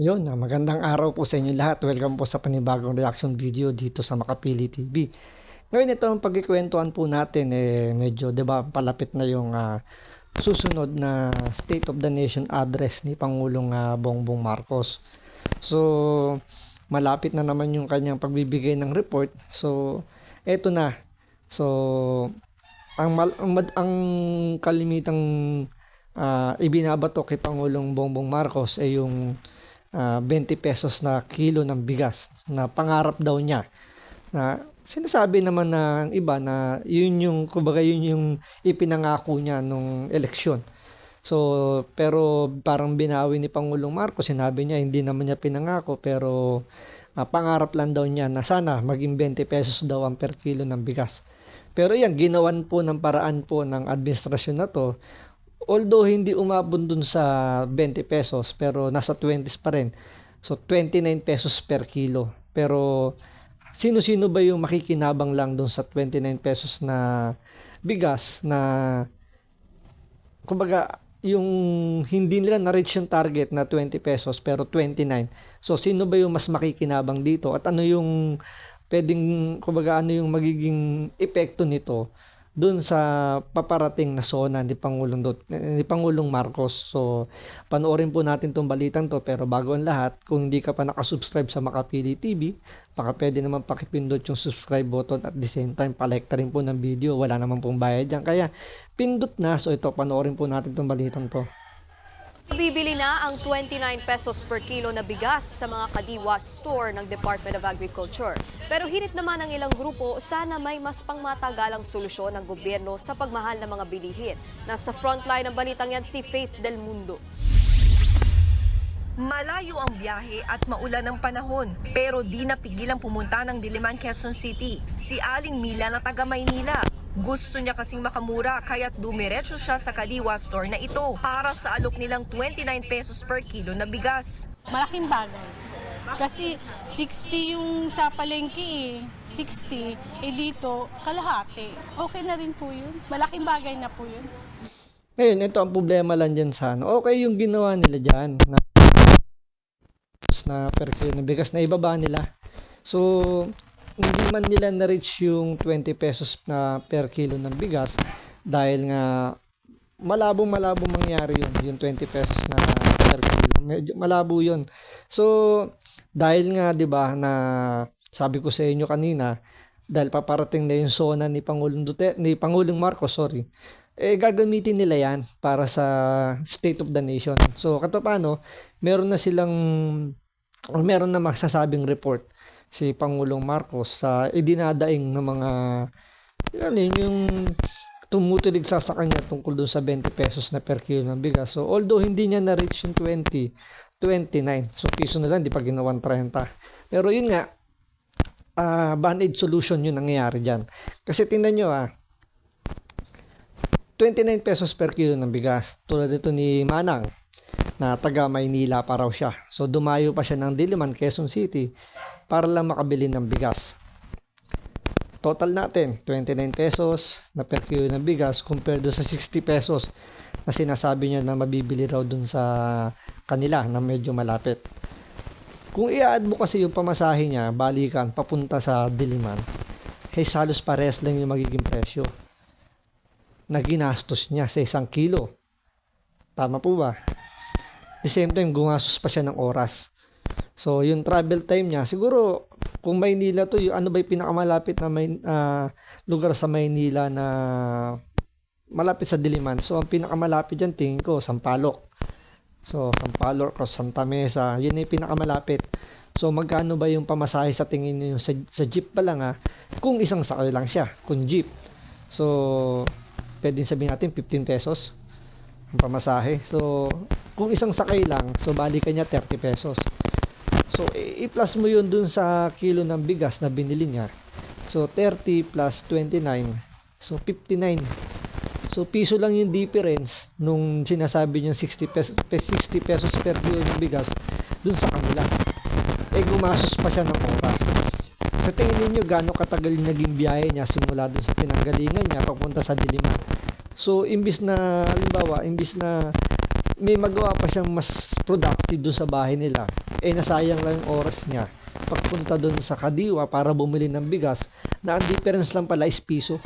Yun, magandang araw po sa inyo lahat. Welcome po sa panibagong reaction video dito sa Makapili TV. Ngayon ito ang pagkikwentuhan po natin medyo 'di ba palapit na yung susunod na State of the Nation address ni Pangulong Bongbong Marcos. So malapit na naman yung kanyang pagbibigay ng report. So eto na. So ang kalimitang ibinabato kay Pangulong Bongbong Marcos ay yung 20 pesos na kilo ng bigas na pangarap daw niya, na sinasabi naman ng iba na yun yung kumbaga yun yung ipinangako niya nung eleksyon. So pero parang binawi ni Pangulong Marcos, sinabi niya hindi naman niya pinangako, pero pangarap lang daw niya na sana maging 20 pesos daw ang per kilo ng bigas. Pero yan, ginawan po ng paraan po ng administrasyon na to. Although hindi umabot dun sa 20 pesos, pero nasa 20s pa rin. So 29 pesos per kilo. Pero sino-sino ba yung makikinabang lang dun sa 29 pesos na bigas na kumbaga yung hindi nila na-reach yung target na 20 pesos pero 29. So sino ba yung mas makikinabang dito, at ano yung pwedeng kumbaga ano yung magiging epekto nito dun sa paparating na SONA ni Pangulong Marcos. So panoorin po natin tong balitang to, pero bago ang lahat, kung hindi ka pa nakasubscribe sa Makapili TV, baka pwede naman pakipindot yung subscribe button, at the same time palike rin po ng video, wala naman pong bayad dyan, kaya pindot na. So ito, panoorin po natin tong balitang to. Bibili na ang 29 pesos per kilo na bigas sa mga kadiwa store ng Department of Agriculture. Pero hirit naman ng ilang grupo, sana may mas pangmatagalang solusyon ng gobyerno sa pagmahal ng mga bilihin. Nasa frontline ng balitang yan si Faith Del Mundo. Malayo ang biyahe at maulan ang panahon, pero di napigilang pumunta ng Diliman, Quezon City si Aling Mila na taga Maynila. Gusto niya kasing makamura, kaya't dumiretso siya sa kadiwa store na ito para sa alok nilang 29 pesos per kilo na bigas. Malaking bagay. Kasi 60 yung sa palengke 60, dito kalahati. Okay na rin po yun. Malaking bagay na po yun. Ngayon, ito ang problema lang dyan sa ano. Okay yung ginawa nila dyan na per kilo ng bigas na ibaba nila. So hindi man nila na-reach yung 20 pesos na per kilo ng bigas dahil nga malabong mangyari yung 20 pesos na per kilo. Medyo malabo yun. So dahil nga 'di ba na sabi ko sa inyo kanina, dahil paparating na yung SONA ni Pangulong Marcos, gagamitin nila yan para sa State of the Nation. So paano, meron na magsasabing report si Pangulong Marcos sa idinadaing ng mga yung tumutulig sa kanya tungkol doon sa 20 pesos na per kilo ng bigas. So although hindi niya na-reach yung 29, so piso na lang, di pa ginawan 30. Pero yun nga, band-aid solution yun nangyayari dyan. Kasi tingnan nyo 29 pesos per kilo ng bigas. Tulad dito ni Manang na taga Maynila pa raw siya. So dumayo pa siya ng Diliman, Quezon City para lang makabili ng bigas. Total natin 29 pesos na per kilo ng bigas compared sa 60 pesos na sinasabi niya na mabibili raw dun sa kanila na medyo malapit. Kung i-add mo kasi yung pamasahe niya balikan papunta sa Diliman, halos pares lang yung magiging presyo na ginastos niya sa 1 kilo. Tama po ba? At the same time, gumastos pa siya ng oras. So yung travel time niya, siguro kung Maynila to, yung ano ba yung pinakamalapit na lugar sa Maynila na malapit sa Diliman? So ang pinakamalapit dyan, tingin ko Sampaloc. So Sampaloc o Santa Mesa, yun yung pinakamalapit. So magkano ba yung pamasahe sa tingin niyo sa jeep pa lang kung isang sakay lang siya, kung jeep? So pwedeng sabihin natin 15 pesos ang pamasahe. So kung isang sakay lang, so balikan niya 30 pesos. So, i-plus mo yun dun sa kilo ng bigas na binili niya. So, 30 plus 29. So, 59. So, piso lang yung difference nung sinasabi niyang 60 pesos per kilo ng bigas dun sa kanila. Gumasos pa siya ng oras. Sa tingin niyo gaano katagal yung naging biyahe niya simula dun sa pinanggalingan niya papunta sa Diliman. So, imbis na may magawa pa siyang mas productive dun sa bahay nila, nasayang lang yung oras niya pagpunta doon sa Kadiwa para bumili ng bigas na ang difference lang pala is piso.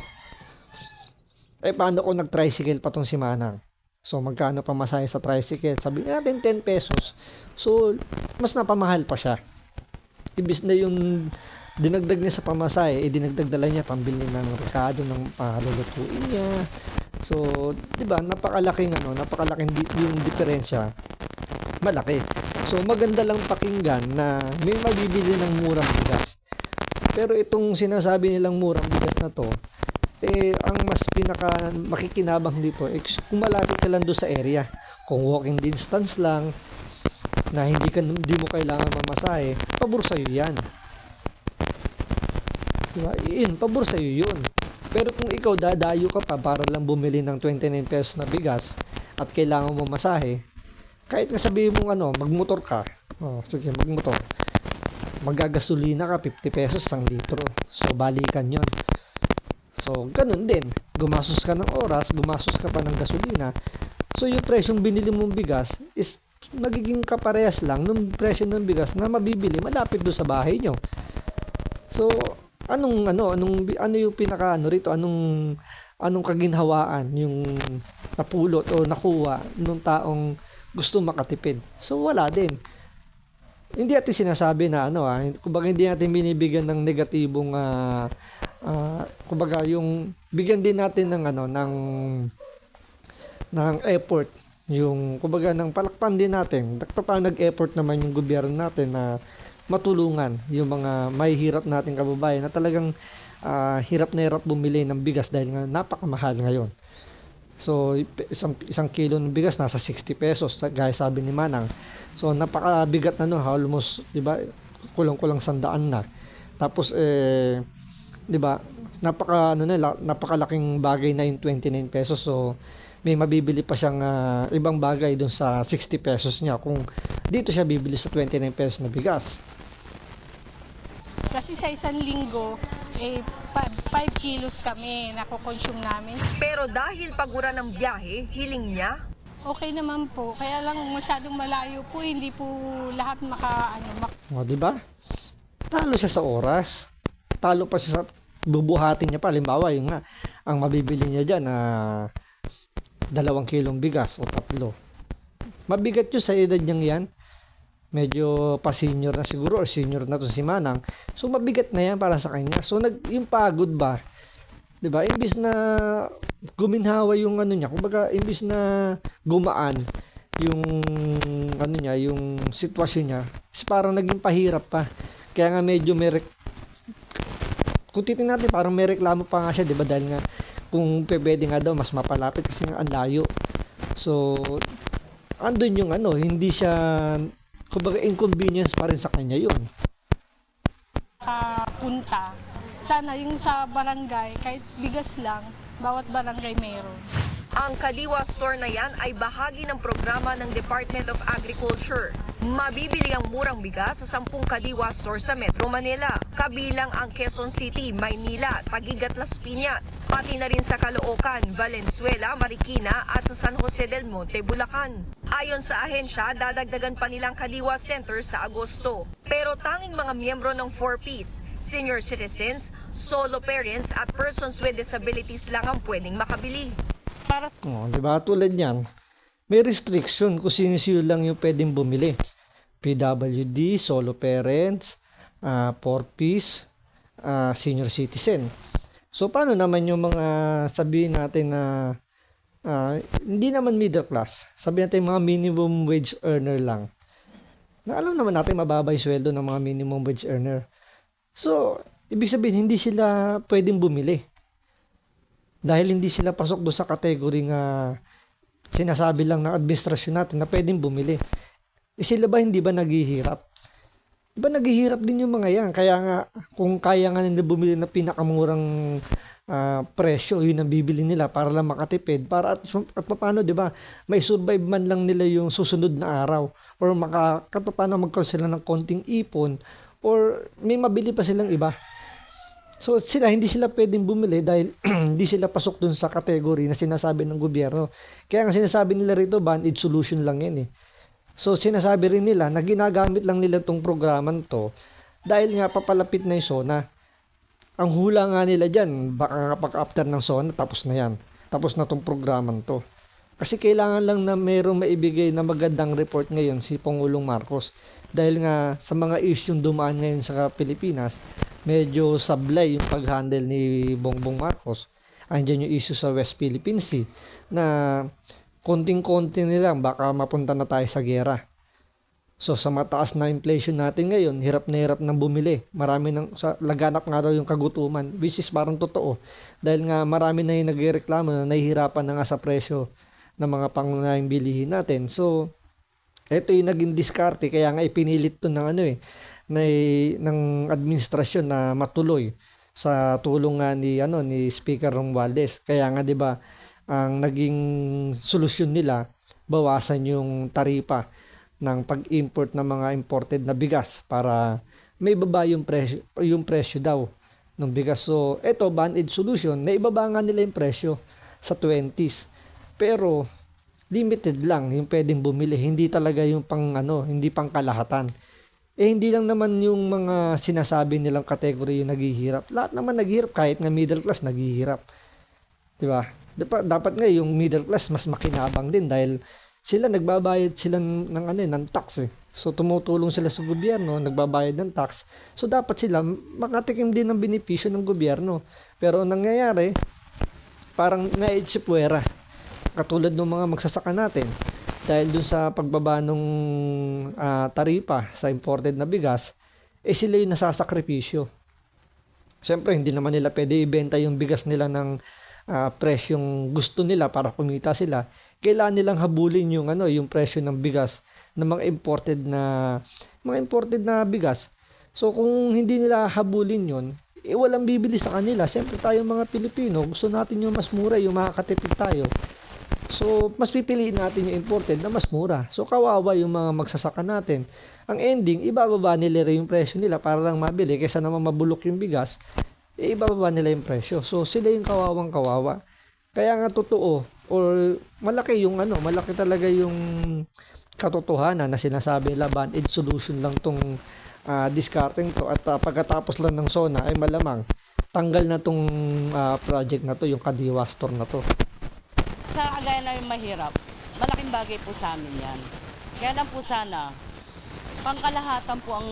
Paano kung nag-tricycle pa tong si Manang? So, magkano pa masaya sa tricycle? Sabi natin 10 pesos. So, mas napamahal pa siya. Ibis na yung dinagdag niya sa pamasahe, dinagdag dala niya pambili ng rekado ng lulutuin niya. So, 'di ba, napakalaking yung diferensya. Malaki. So, maganda lang pakinggan na may mabibili ng murang bigas. Pero itong sinasabi nilang murang bigas na to, ang mas pinaka makikinabang dito, kung malapit ka lang doon sa area, kung walking distance lang, na hindi mo kailangan mamasahe, pabor sa'yo yan. Diba? Pabor sa'yo yun. Pero kung ikaw dadayo ka pa para lang bumili ng 29 pesos na bigas at kailangan mo masahe, kahit nga sabihin mong magmotor ka, sige, magmotor, magagasolina ka 50 pesos ang litro. So, balikan yon. So, ganun din. Gumastos ka ng oras, gumastos ka pa ng gasolina. So, yung presyong binili mong bigas is magiging kaparehas lang ng presyo ng bigas na mabibili malapit doon sa bahay nyo. So, ano yung rito, anong kaginhawaan yung napulot o nakuha nung taong gusto makatipid. So, wala din. Hindi natin sinasabi na kumbaga hindi natin binibigyan ng negatibong kumbaga yung bigyan din natin ng effort, yung kumbaga ng palakpan din natin. Nag-effort naman yung gobyerno natin na matulungan yung mga mahihirap nating kababayan na talagang hirap na hirap bumili ng bigas dahil nga napakamahal ngayon. So, isang kilo ng bigas nasa 60 pesos, gaya sabi ni Manang. So, napakabigat na almost, 'di ba? Kulang-kulang 100 na. Tapos 'di ba? Napakalaking bagay na yung 29 pesos. So, may mabibili pa siyang ibang bagay doon sa 60 pesos niya kung dito siya bibili sa 29 pesos na bigas. Kasi sa isang linggo, 5 kilos kami nakokonsume namin. Pero dahil pagura ng biyahe, hiling niya, Okay naman po. Kaya lang masyadong malayo po, hindi po lahat O, di ba? Talo siya sa oras. Talo pa siya sa bubuhatin niya pa. Halimbawa, yung ang mabibili niya dyan na 2 kilong bigas o 3. Mabigat yun sa edad niyang yan. Medyo pa-senior na siguro or senior na to si Manang. So, mabigat na yan para sa kanya. So, yung pagod ba? Diba? Imbis na guminhawa yung niya, kumbaga imbis na gumaan yung niya, yung sitwasyon niya, is parang naging pahirap pa. Kaya nga medyo kung titingnan natin, parang may reklamo pa nga siya, diba? Dahil nga kung pwede nga daw mas mapalapit kasi nga ang layo. So, andun yung hindi siya, kumbaga inconvenience pa rin sa kanya yun. punta. Sana yung sa barangay, kahit bigas lang, bawat barangay mayroon. Ang Kadiwa Store na yan ay bahagi ng programa ng Department of Agriculture. Mabibili ang murang bigas sa 10 Kadiwa Store sa Metro Manila. Kabilang ang Quezon City, Maynila, Taguig at Las Piñas. Pati na rin sa Caloocan, Valenzuela, Marikina at sa San Jose del Monte, Bulacan. Ayon sa ahensya, dadagdagan pa nilang Kadiwa Center sa Agosto. Pero tanging mga miyembro ng 4Ps, senior citizens, solo parents at persons with disabilities lang ang pwedeng makabili. Di ba? Tulad niyan, may restriction kung sino lang yung pwedeng bumili. PWD, solo parents, 4Ps, senior citizen. So, paano naman yung mga sabihin natin na hindi naman middle class? Sabihin natin mga minimum wage earner lang. Na alam naman natin mababay sweldo ng mga minimum wage earner. So, ibig sabihin hindi sila pwedeng bumili. Dahil hindi sila pasok doon sa category nga sinasabi lang ng administrasyon natin na pwedeng bumili. Sila ba hindi ba naghihirap? Diba naghihirap din yung mga yan? Kaya nga, kung kaya nga nila bumili na pinakamurang presyo, yun ang bibili nila para lang makatipid. Para at paano, diba, may survive man lang nila yung susunod na araw. Or paano magkaroon sila ng konting ipon. Or may mabili pa silang iba. So hindi sila pwedeng bumili dahil hindi sila pasok dun sa category na sinasabi ng gobyerno. Kaya nga sinasabi nila rito, band-aid solution lang yan eh. So sinasabi rin nila na ginagamit lang nila tong programang to dahil nga papalapit na yung SONA. Ang hula nga nila dyan, baka kapag after ng SONA, tapos na yan. Tapos na tong programang to. Kasi kailangan lang na mayroong maibigay na magandang report ngayon si Pangulong Marcos. Dahil nga sa mga issue dumaan ngayon sa Pilipinas, medyo sablay yung pag-handle ni Bongbong Marcos. Andiyan yung issue sa West Philippine Sea na konting-konti nilang baka mapunta na tayo sa gera. So sa mataas na inflation natin ngayon, hirap na hirap nang bumili. Marami nang laganap nga daw yung kagutuman, which is parang totoo. Dahil nga marami na yung nagrereklamo na nahihirapan na nga sa presyo ng mga pangunahing bilihin natin. So ito yung naging diskarte, kaya nga ipinilit to ng ng administrasyon na matuloy sa tulong nga ni Speaker Romualdez. Kaya nga 'di ba, ang naging solusyon nila, bawasan yung taripa ng pag-import ng mga imported na bigas para may baba yung presyo daw ng bigas. So, ito, band-aid solution, na ibaba nga nila yung presyo sa 20s. Pero, limited lang yung pwedeng bumili. Hindi talaga yung hindi pang kalahatan. Hindi lang naman yung mga sinasabi nilang category yung naghihirap. Lahat naman naghihirap, kahit nga middle class naghihirap. Diba? Dapat nga yung middle class mas makinabang din dahil sila nagbabayad sila ng tax eh. So tumutulong sila sa gobyerno, nagbabayad ng tax. So dapat sila makatikim din ng benepisyo ng gobyerno. Pero ang nangyayari, parang naitsipwera. Katulad ng mga magsasaka natin. Dahil dun sa pagbaba ng taripa sa imported na bigas, sila yung nasasakripisyo. Siyempre, hindi naman nila pwede ibenta yung bigas nila ng presyong gusto nila para kumita sila. Kailangan nilang habulin yung presyo ng bigas ng mga imported na bigas. So kung hindi nila habulin yun, walang bibili sa kanila. Siyempre tayong mga Pilipino, gusto natin yung mas mura, yung makakatipid tayo. So mas pipiliin natin yung imported na mas mura. So kawawa yung mga magsasaka natin. Ang ending, ibababa nila rin yung presyo nila para lang mabili. Kaysa naman mabulok yung bigas, ibababa nila yung presyo. So sila yung kawawang kawawa. Kaya nga totoo, or malaki talaga yung katotohanan na sinasabi nila, band-aid solution lang tong discarding to, at pagkatapos lang ng SONA ay malamang tanggal na tong project na to, yung Kadiwa store na to. Sa kagaya namin mahirap, malaking bagay po sa amin yan. Kaya lang po sana, pangkalahatan po ang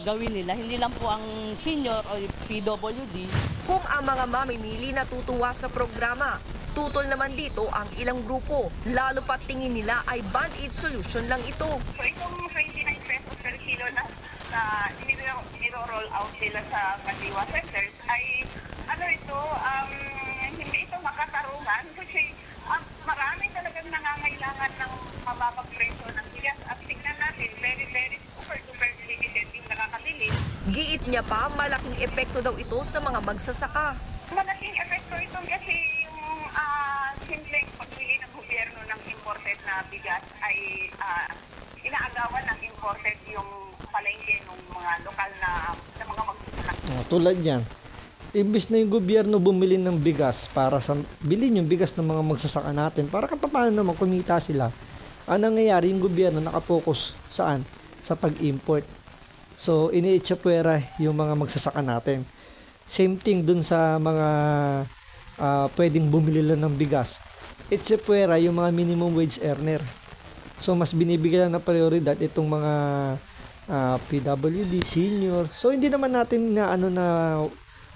gawin nila, hindi lang po ang senior o PWD. Kung ang mga mamimili natutuwa sa programa, tutol naman dito ang ilang grupo, lalo pat tingin nila ay band-aid solution lang ito. So itong 29 pesos per kilo na niro-roll out nila sa Kadiwa centers ay hindi ito makatarungan kasi marami talagang nangangailangan ng mababang presyo ng bigas at tingnan natin, very super limited yung nakakabili. Giit niya pa, malaking epekto daw ito sa mga magsasaka. Malaking epekto ito kasi yung simpleng pagbili ng gobyerno ng imported na bigas ay inaagawan ng imported yung palengke ng mga lokal na mga magsasaka. Tulad yan, imbis na yung gobyerno bumili ng bigas para bilhin yung bigas ng mga magsasaka natin para paano naman kumita sila, ang nangyayari yung gobyerno nakapokus saan? Sa pag-import. So iniitsapwera yung mga magsasaka natin. Same thing dun sa mga pwedeng bumili lang ng bigas. Itsapwera yung mga minimum wage earner. So mas binibigyan na prioridad itong mga PWD, senior. So hindi naman natin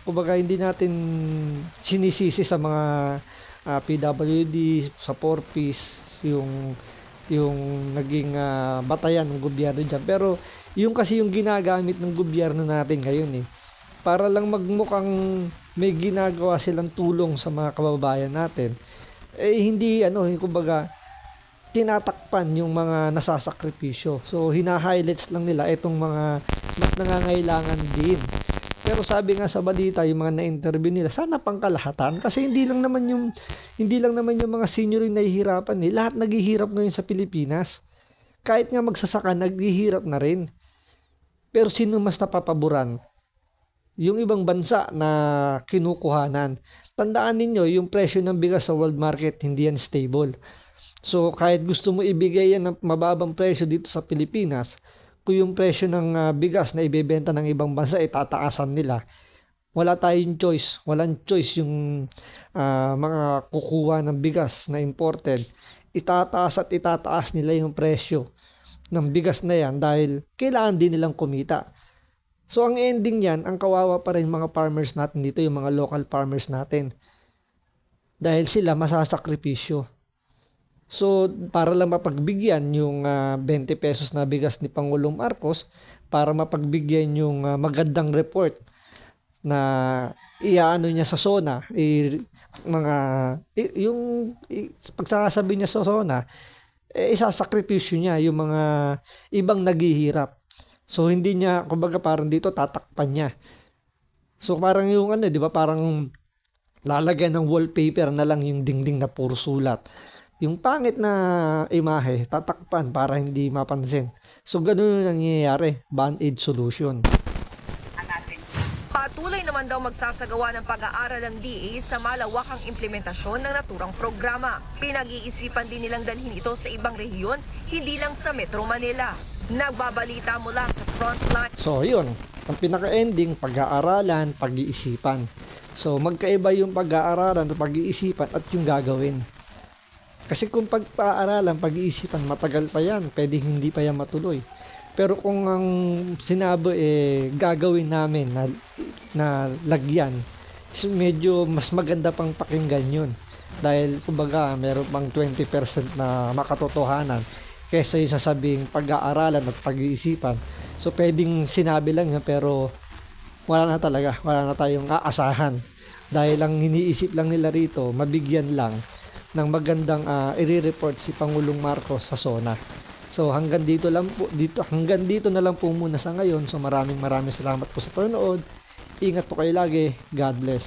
kumbaga hindi natin sinisisi sa mga PWD, sa 4Ps, yung naging batayan ng gobyerno dyan. Pero yung kasi yung ginagamit ng gobyerno natin ngayon para lang magmukhang may ginagawa silang tulong sa mga kababayan natin, hindi kumbaga tinatakpan yung mga nasasakripisyo. So hina-highlights lang nila itong mga mas nangangailangan din. Pero sabi nga sa balita, yung mga na-interview nila, sana pangkalahatan kasi hindi lang naman yung mga senior yung nahihirapan Lahat naghihirap ngayon sa Pilipinas. Kahit nga magsasaka, naghihirap na rin. Pero sino mas napapaboran? Yung ibang bansa na kinukuhanan. Tandaan ninyo, yung presyo ng bigas sa world market, hindi yan stable. So kahit gusto mo ibigay yan ng mababang presyo dito sa Pilipinas, kung yung presyo ng bigas na ibebenta ng ibang bansa itataasan nila, wala tayong choice. Walang choice yung mga kukuha ng bigas na imported. Itataas at itataas nila yung presyo ng bigas na yan dahil kailangan din nilang kumita. So ang ending yan, ang kawawa pa rin mga farmers natin dito, yung mga local farmers natin. Dahil sila masasakripisyo. So para lang mapagbigyan yung 20 pesos na bigas ni Pangulong Marcos, para mapagbigyan yung magandang report na iaano niya sa SONA, pagsasabi niya sa SONA, isasakripisyo niya yung mga ibang naghihirap. So hindi niya, kumbaga parang dito tatakpan niya. So parang yung di ba, parang lalagyan ng wallpaper na lang yung dingding na puro sulat. Yung pangit na imahe, tatakpan para hindi mapansin. So ganun yung nangyayari, band-aid solution. Patuloy naman daw magsasagawa ng pag-aaral ng DA sa malawakang implementasyon ng naturang programa. Pinag-iisipan din nilang dalhin ito sa ibang rehiyon, hindi lang sa Metro Manila. Nagbabalita mula sa frontline. So yun, ang pinaka-ending, pag-aaralan, pag-iisipan. So magkaiba yung pag-aaralan, pag-iisipan at yung gagawin. Kasi kung pag-aaralan, pag-iisipan, matagal pa yan, pwedeng hindi pa yan matuloy. Pero kung ang sinabi gagawin namin na lagyan, medyo mas maganda pang pakinggan yun. Dahil kumbaga meron pang 20% na makatotohanan kaysa yung sasabing pag-aaralan at pag-iisipan. So pwedeng sinabi lang yan pero wala na talaga, wala na tayong aasahan. Dahil ang iniisip lang nila rito, mabigyan lang ng magandang i-report si Pangulong Marcos sa SONA. So hanggang dito na lang po muna sa ngayon. So maraming salamat po sa panonood. Ingat po kayo lagi. God bless.